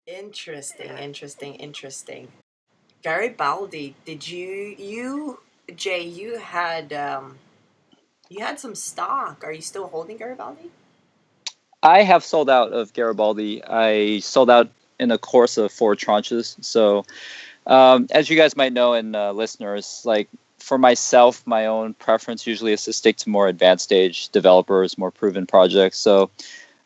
Interesting. Garibaldi, did Jay, you had some stock. Are you still holding Garibaldi? I have sold out of Garibaldi. I sold out in a course of four tranches. So, as you guys might know, and listeners, like for myself, my own preference usually is to stick to more advanced stage developers, more proven projects. So,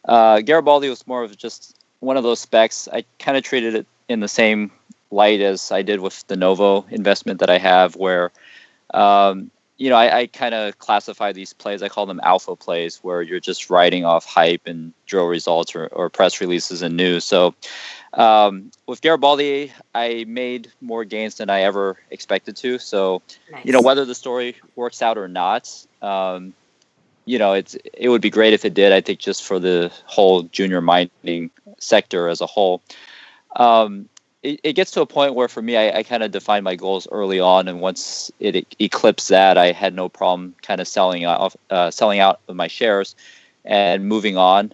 Garibaldi was more of just one of those specs. I kind of treated it in the same light as I did with the Novo investment that I have, where I kind of classify these plays. I call them alpha plays, where you're just riding off hype and drill results or press releases and news. So with Garibaldi, I made more gains than I ever expected to. So, Nice. whether the story works out or not, it would be great if it did. I think just for the whole junior mining sector as a whole. It gets to a point where for me, I kind of defined my goals early on, and once it eclipsed that, I had no problem kind of selling out of my shares and moving on.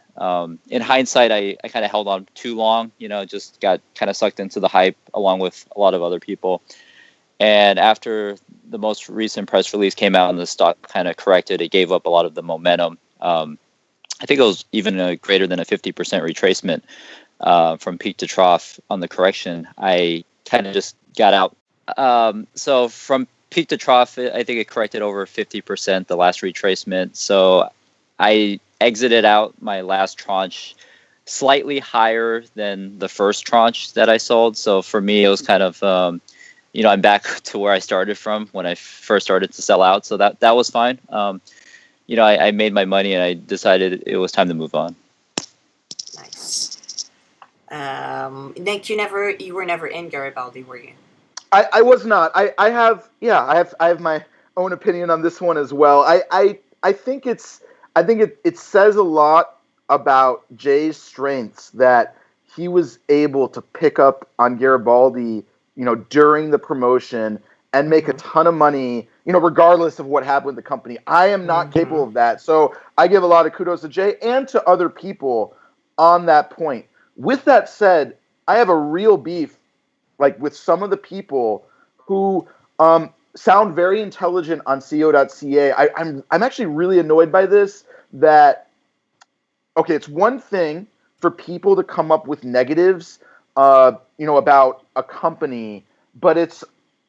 In hindsight, I kind of held on too long, just got kind of sucked into the hype along with a lot of other people. And after the most recent press release came out and the stock kind of corrected, it gave up a lot of the momentum. I think it was even a greater than a 50% retracement from peak to trough on the correction. I kind of just got out. So from peak to trough, I think it corrected over 50% the last retracement. So I exited out my last tranche slightly higher than the first tranche that I sold. So for me, it was kind of, I'm back to where I started from when I first started to sell out. So that was fine. I made my money and I decided it was time to move on. Nice. Nick, you were never in Garibaldi, were you? I was not. I have my own opinion on this one as well. I think it says a lot about Jay's strengths that he was able to pick up on Garibaldi, during the promotion and make a ton of money, regardless of what happened with the company. I am not capable of that. So I give a lot of kudos to Jay and to other people on that point. With that said, I have a real beef with some of the people who sound very intelligent on co.ca. I'm actually really annoyed by this. It's one thing for people to come up with negatives, about a company, but it's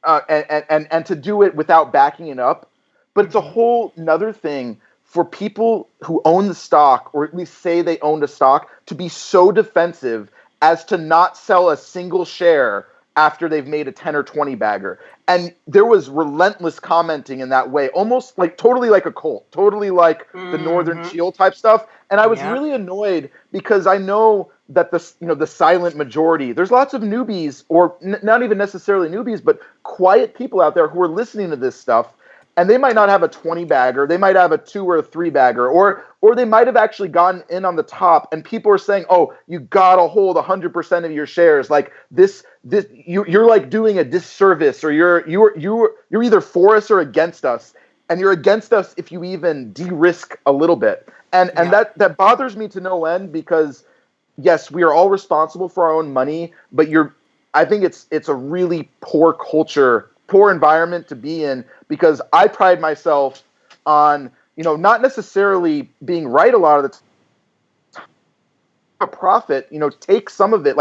and to do it without backing it up. But it's a whole another thing for people who own the stock, or at least say they owned a stock, to be so defensive as to not sell a single share after they've made a 10 or 20 bagger. And there was relentless commenting in that way, almost totally like a cult, totally like the Northern Shield type stuff. And I was really annoyed because I know that the silent majority, there's lots of newbies, or not even necessarily newbies, but quiet people out there who are listening to this stuff. And they might not have a 20 bagger, they might have a 2 or a 3 bagger, or they might have actually gotten in on the top, and people are saying, "Oh, you gotta hold 100% of your shares." Like this, you're doing a disservice, or you're either for us or against us, and you're against us if you even de-risk a little bit, and that bothers me to no end, because yes, we are all responsible for our own money, but I think it's a really poor culture, poor environment to be in, because I pride myself on, not necessarily being right a lot of the time. A profit, take some of it.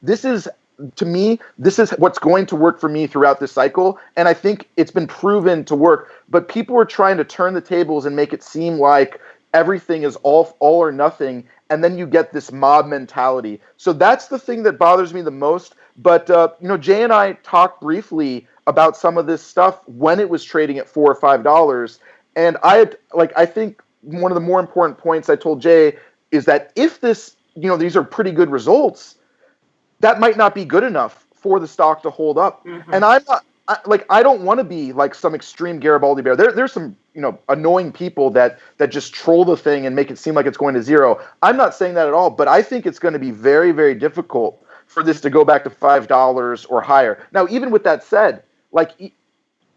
This is, to me, this is what's going to work for me throughout this cycle, and I think it's been proven to work. But people are trying to turn the tables and make it seem like everything is all or nothing, and then you get this mob mentality. So that's the thing that bothers me the most. But Jay and I talked briefly about some of this stuff when it was trading at $4 or $5, and I think one of the more important points I told Jay is that if these are pretty good results, that might not be good enough for the stock to hold up. And I'm not I don't want to be like some extreme Garibaldi bear. There's some annoying people that just troll the thing and make it seem like it's going to zero. I'm not saying that at all, but I think it's going to be very, very difficult for this to go back to $5 or higher. Now, even with that said,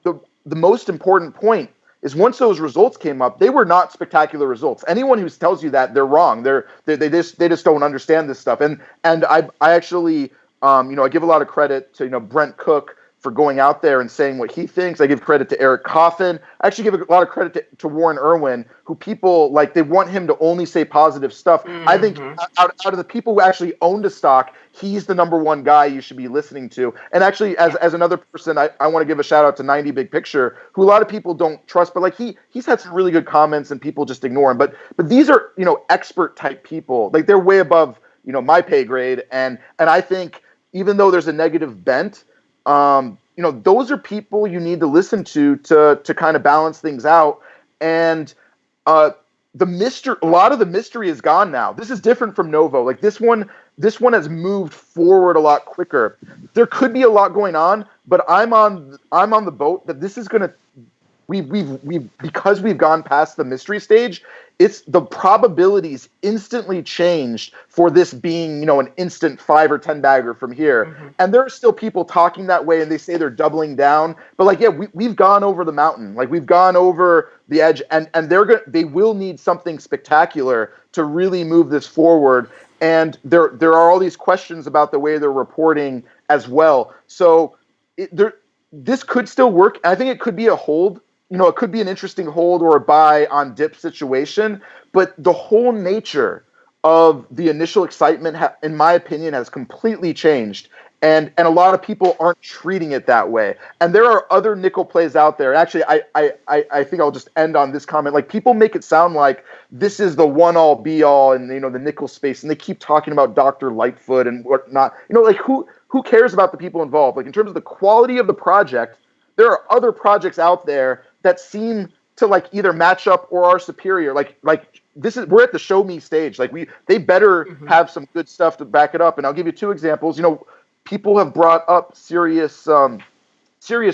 the most important point is once those results came up, they were not spectacular results. Anyone who tells you that, they're wrong. They just don't understand this stuff. And I actually I give a lot of credit to Brent Cook for going out there and saying what he thinks. I give credit to Eric Coffin. I actually give a lot of credit to Warren Irwin, who people they want him to only say positive stuff. Mm-hmm. I think out of the people who actually owned a stock, he's the number one guy you should be listening to. And actually, as another person, I want to give a shout out to 90 Big Picture, who a lot of people don't trust, but he's had some really good comments and people just ignore him. But these are expert type people. They're way above my pay grade, and I think even though there's a negative bent, those are people you need to listen to kind of balance things out. And a lot of the mystery is gone now. This is different from Novo. This one has moved forward a lot quicker. There could be a lot going on, but I'm on the boat that this is going to. Because we've gone past the mystery stage, it's the probabilities instantly changed for this being, an instant 5 or 10 bagger from here. Mm-hmm. And there are still people talking that way, and they say they're doubling down. But we've gone over the mountain, we've gone over the edge, and they will need something spectacular to really move this forward. And there are all these questions about the way they're reporting as well. So this could still work. I think it could be a hold. It could be an interesting hold or a buy on dip situation, but the whole nature of the initial excitement, in my opinion, has completely changed. And a lot of people aren't treating it that way. And there are other nickel plays out there. Actually, I think I'll just end on this comment. People make it sound like this is the one-all, be-all in the nickel space, and they keep talking about Dr. Lightfoot and whatnot. Who cares about the people involved? In terms of the quality of the project, there are other projects out there that seem to either match up or are superior. We're at the show me stage. They better mm-hmm. have some good stuff to back it up. And I'll give you two examples. People have brought up serious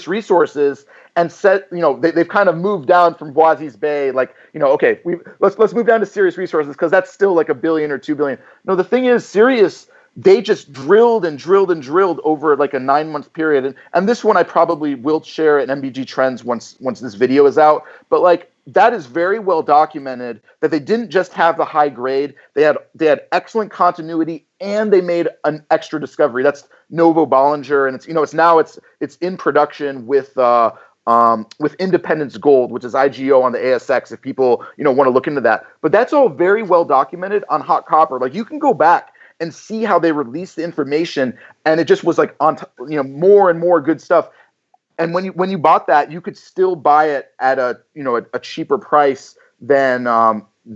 resources and said, they've kind of moved down from Boisse's Bay. Okay, let's move down to Serious Resources because that's still $1 billion or $2 billion. No, the thing is, Serious, they just drilled and drilled and drilled over a 9-month period. And this one I probably will share at MBG Trends once this video is out. But that is very well documented that they didn't just have the high grade. They had excellent continuity, and they made an extra discovery. That's Novo Bollinger, and it's in production with Independence Gold, which is IGO on the ASX. If people want to look into that, but that's all very well documented on Hot Copper. You can go back and see how they released the information, and it just was more and more good stuff. And when you bought that, you could still buy it at a cheaper price than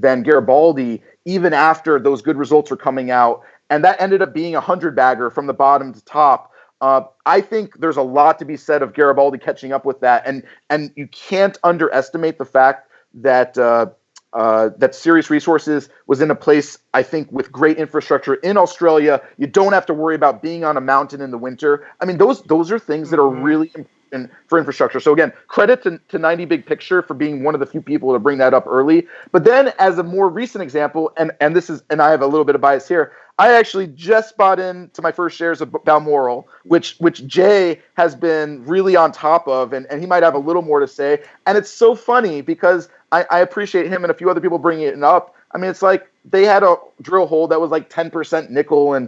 Garibaldi, even after those good results were coming out. And that ended up being 100 bagger from the bottom to top. I think there's a lot to be said of Garibaldi catching up with that, and you can't underestimate the fact that that Serious Resources was in a place, I think, with great infrastructure in Australia. You don't have to worry about being on a mountain in the winter. I mean, those are things that are really important for infrastructure. So again, credit to 90 Big Picture for being one of the few people to bring that up early. But then as a more recent example, and I have a little bit of bias here, I actually just bought into my first shares of Balmoral, which Jay has been really on top of, and he might have a little more to say. And it's so funny because I appreciate him and a few other people bringing it up. I mean, it's they had a drill hole that was 10% nickel and,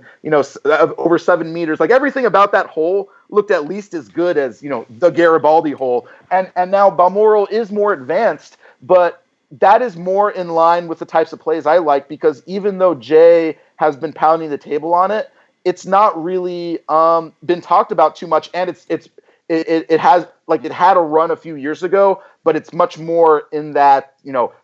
over 7 meters. Everything about that hole looked at least as good as, the Garibaldi hole. And now Balmoral is more advanced, but that is more in line with the types of plays I like, because even though Jay has been pounding the table on it, it's not really been talked about too much. And it has it had a run a few years ago, but it's much more in that,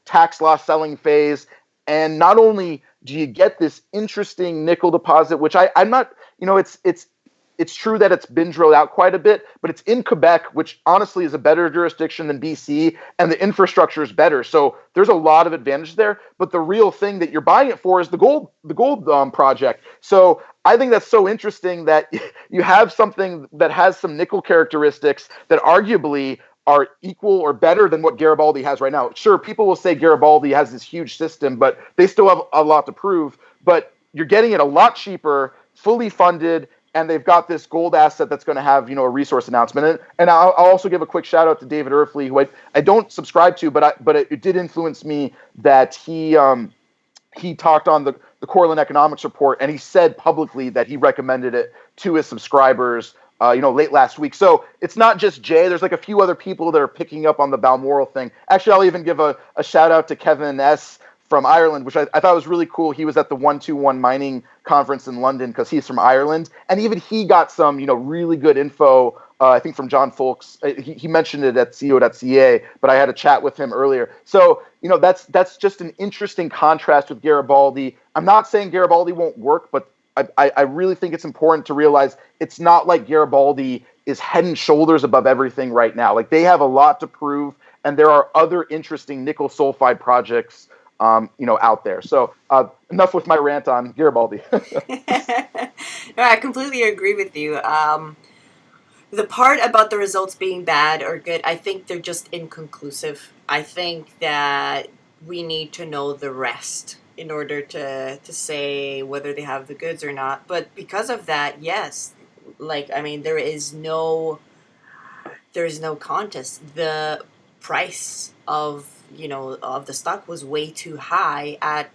tax loss selling phase. And not only do you get this interesting nickel deposit, which I'm not, it's true that it's been drilled out quite a bit, but it's in Quebec, which honestly is a better jurisdiction than BC, and the infrastructure is better. So there's a lot of advantage there. But the real thing that you're buying it for is the gold project. So I think that's so interesting that you have something that has some nickel characteristics that arguably are equal or better than what Garibaldi has right now. Sure, people will say Garibaldi has this huge system, but they still have a lot to prove. But you're getting it a lot cheaper, fully funded, and they've got this gold asset that's going to have, a resource announcement. And I'll also give a quick shout out to David Erfley, who I don't subscribe to, but it did influence me that he talked on the Corlin Economics Report, and he said publicly that he recommended it to his subscribers, late last week. So it's not just Jay. There's like a few other people that are picking up on the Balmoral thing. Actually, I'll even give a shout out to Kevin S. from Ireland, which I thought was really cool. He was at the 121 mining conference in London because he's from Ireland. And even he got some, really good info, I think from John Folks. He mentioned it at co.ca, but I had a chat with him earlier. So, that's just an interesting contrast with Garibaldi. I'm not saying Garibaldi won't work, but I really think it's important to realize it's not like Garibaldi is head and shoulders above everything right now. Like, they have a lot to prove, and there are other interesting nickel sulfide projects out there. So enough with my rant on Garibaldi. No, I completely agree with you. The part about the results being bad or good, I think they're just inconclusive. I think that we need to know the rest in order to say whether they have the goods or not. But because of that, yes, there is no contest. The price of the stock was way too high at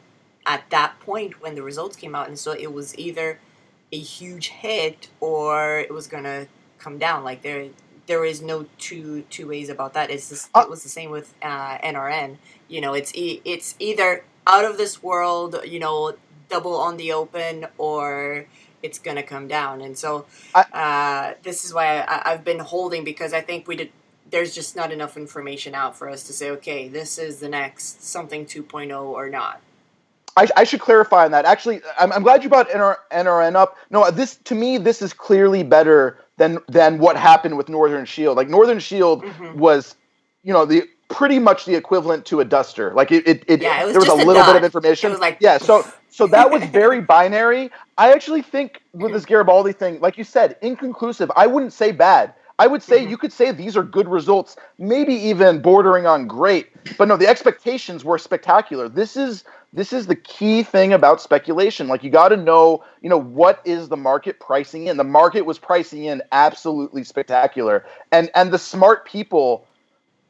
that point when the results came out, and so it was either a huge hit or it was gonna come down. Like, there is no two ways about that. It was the same with NRN. It's either out of this world, double on the open, or it's gonna come down. And so this is why I've been holding, because I think there's just not enough information out for us to say, okay, this is the next something 2.0 or not. I should clarify on that. Actually, I'm glad you brought NRN up. No, to me, this is clearly better than what happened with Northern Shield. Like, Northern Shield was, the pretty much the equivalent to a duster. Like, there was a little bit of information. It was like, so that was very binary. I actually think with this Garibaldi thing, like you said, inconclusive. I wouldn't say bad. I would say you could say these are good results, maybe even bordering on great. But no, the expectations were spectacular. This is the key thing about speculation. Like, you got to know, what is the market pricing in? The market was pricing in absolutely spectacular. And the smart people,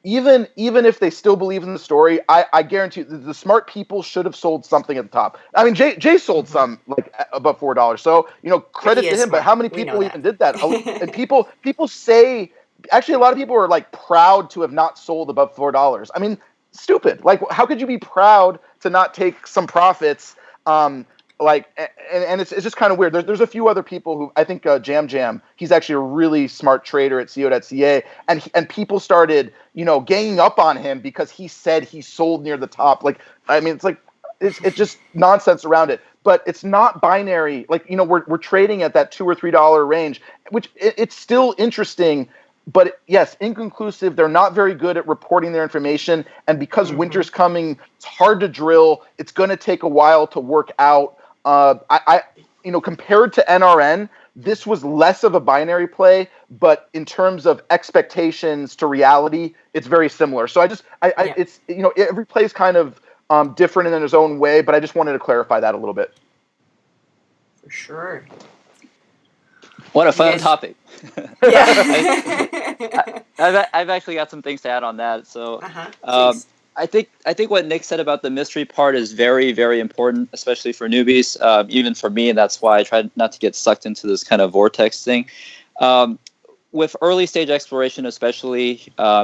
even if they still believe in the story, I guarantee the smart people should have sold something at the top. I mean, Jay sold some like above $4. So, credit to him. Smart. But how many people even did that? And people say, actually, a lot of people are like proud to have not sold above $4. I mean, stupid. Like, how could you be proud to not take some profits? And it's just kind of weird. There's a few other people who, I think Jam, he's actually a really smart trader at co.ca, and people started, ganging up on him because he said he sold near the top. Like, I mean, it's just nonsense around it. But it's not binary. Like, we're trading at that $2 or $3 range, which it's still interesting. But yes, inconclusive. They're not very good at reporting their information, and because winter's coming, it's hard to drill. It's going to take a while to work out. Compared to NRN, this was less of a binary play, but in terms of expectations to reality, it's very similar. So it's every play is kind of different in its own way, but I just wanted to clarify that a little bit. For sure. What a fun topic. Yeah. I've actually got some things to add on that. So I think what Nick said about the mystery part is very, very important, especially for newbies, even for me, and that's why I try not to get sucked into this kind of vortex thing. With early stage exploration especially,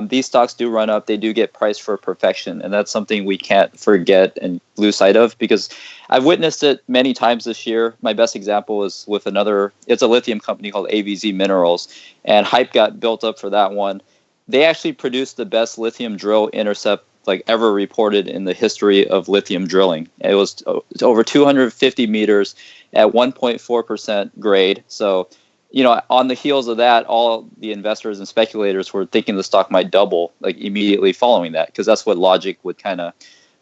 these stocks do run up. They do get priced for perfection, and that's something we can't forget and lose sight of, because I've witnessed it many times this year. My best example is with it's a lithium company called AVZ Minerals, and hype got built up for that one. They actually produced the best lithium drill intercept like ever reported in the history of lithium drilling. It was over 250 meters at 1.4% grade. So, on the heels of that, all the investors and speculators were thinking the stock might double, like immediately following that, because that's what logic would kind of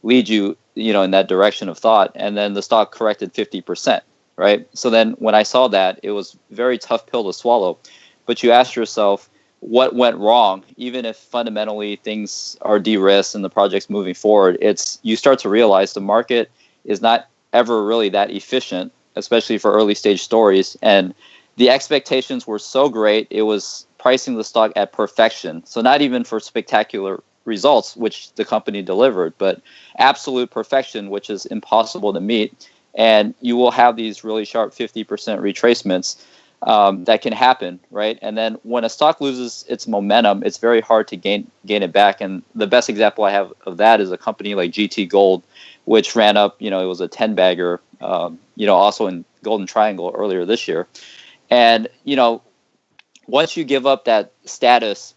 lead you, in that direction of thought. And then the stock corrected 50%, right? So then when I saw that, it was a very tough pill to swallow. But you ask yourself, what went wrong? Even if fundamentally things are de-risked and the project's moving forward, you start to realize the market is not ever really that efficient, especially for early stage stories. And the expectations were so great, it was pricing the stock at perfection. So not even for spectacular results, which the company delivered, but absolute perfection, which is impossible to meet. And you will have these really sharp 50% retracements that can happen, right? And then when a stock loses its momentum, it's very hard to gain it back. And the best example I have of that is a company like GT Gold, which ran up, it was a 10 bagger, also in Golden Triangle earlier this year. And, once you give up that status,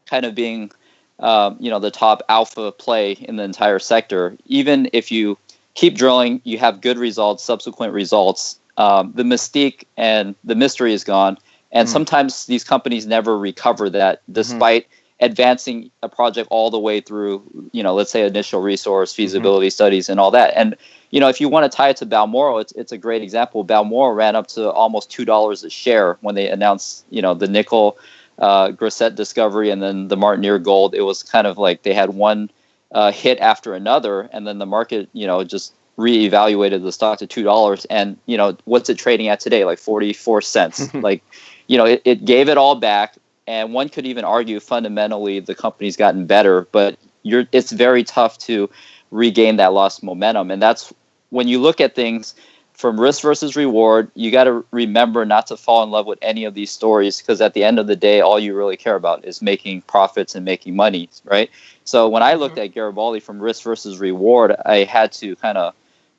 kind of being, the top alpha play in the entire sector, even if you keep drilling, you have good results, subsequent results, the mystique and the mystery is gone. And sometimes these companies never recover that despite advancing a project all the way through, let's say initial resource, feasibility studies and all that. And, if you want to tie it to Balmoral, it's a great example. Balmoral ran up to almost $2 a share when they announced, the nickel Grisette discovery and then the Martiniere gold. It was kind of like they had one hit after another, and then the market, just reevaluated the stock to $2. And, what's it trading at today? Like 44 cents. Like, it gave it all back. And one could even argue fundamentally the company's gotten better, but it's very tough to regain that lost momentum. And that's when you look at things from risk versus reward, you got to remember not to fall in love with any of these stories, because at the end of the day, all you really care about is making profits and making money, right? So when I looked at Garibaldi from risk versus reward, I had to kind of,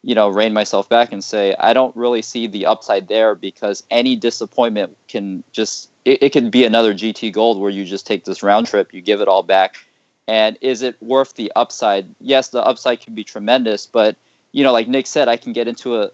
rein myself back and say, I don't really see the upside there, because any disappointment can just, it can be another GT Gold where you just take this round trip, you give it all back. And is it worth the upside? Yes, the upside can be tremendous, but, like Nick said, I can get into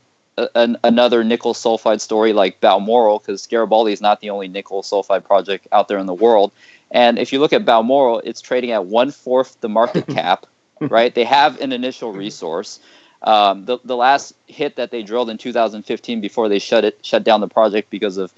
another nickel sulfide story like Balmoral, because Garibaldi is not the only nickel sulfide project out there in the world. And if you look at Balmoral, it's trading at 1/4 the market cap, right? They have an initial resource. The last hit that they drilled in 2015 before they shut down the project because of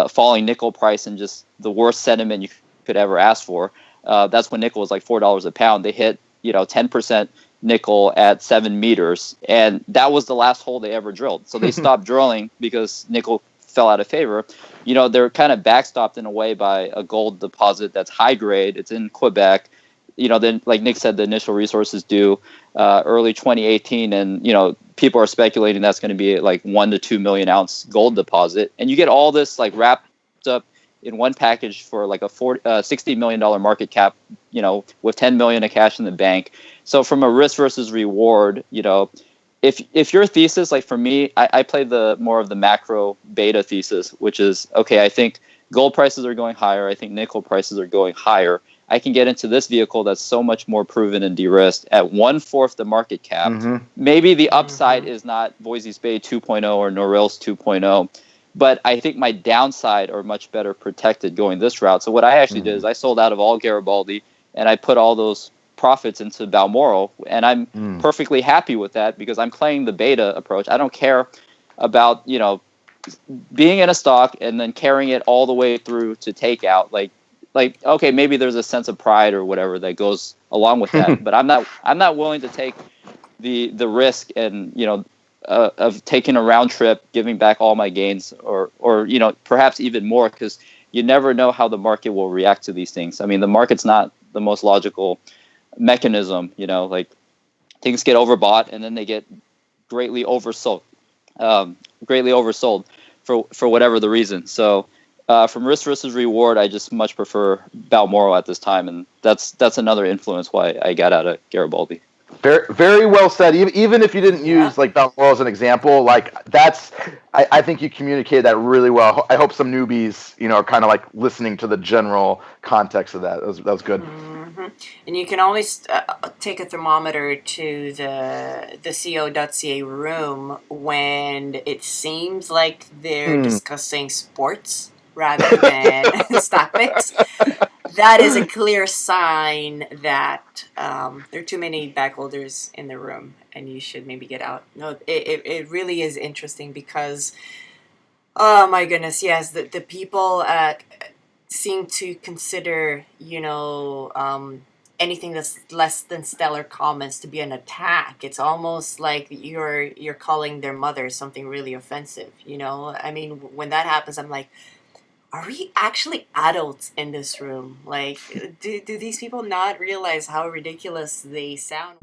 falling nickel price and just the worst sentiment you could ever ask for. That's when nickel was like $4 a pound. They hit 10% nickel at 7 meters, and that was the last hole they ever drilled. So they stopped drilling because nickel fell out of favor. They're kind of backstopped in a way by a gold deposit that's high grade. It's in Quebec. Then like Nick said, the initial resources due early 2018, and people are speculating that's going to be like 1 to 2 million ounce gold deposit, and you get all this like wrapped up in one package for like a $60 million market cap, with 10 million of cash in the bank. So from a risk versus reward, if your thesis, like for me, I play the more of the macro beta thesis, which is, okay, I think gold prices are going higher. I think nickel prices are going higher. I can get into this vehicle that's so much more proven and de-risked at 1/4 the market cap. Maybe the upside is not Voisey's Bay 2.0 or Norilsk 2.0, but I think my downside are much better protected going this route. So what I actually did is I sold out of all Garibaldi, and I put all those profits into Balmoral, and I'm perfectly happy with that, because I'm playing the beta approach. I don't care about, being in a stock and then carrying it all the way through to takeout. Like, okay, maybe there's a sense of pride or whatever that goes along with that, but I'm not willing to take the risk and, of taking a round trip, giving back all my gains, or perhaps even more, because you never know how the market will react to these things. I mean, the market's not the most logical mechanism, like things get overbought and then they get greatly oversold for whatever the reason. So from risk versus reward, I just much prefer Balmoral at this time, and that's another influence why I got out of Garibaldi. Very, very well said. Even if you didn't use like Balmoral as an example, like I think you communicated that really well. I hope some newbies, are kind of like listening to the general context of that. That was good. And you can always take a thermometer to the co.ca room when it seems like they're discussing sports rather than stock picks. That is a clear sign that there are too many backholders in the room, and you should maybe get out. No, it really is interesting because, oh my goodness, yes, the people seem to consider, anything that's less than stellar comments to be an attack. It's almost like you're calling their mother something really offensive, you know? I mean, when that happens, I'm like, are we actually adults in this room? Like, do these people not realize how ridiculous they sound?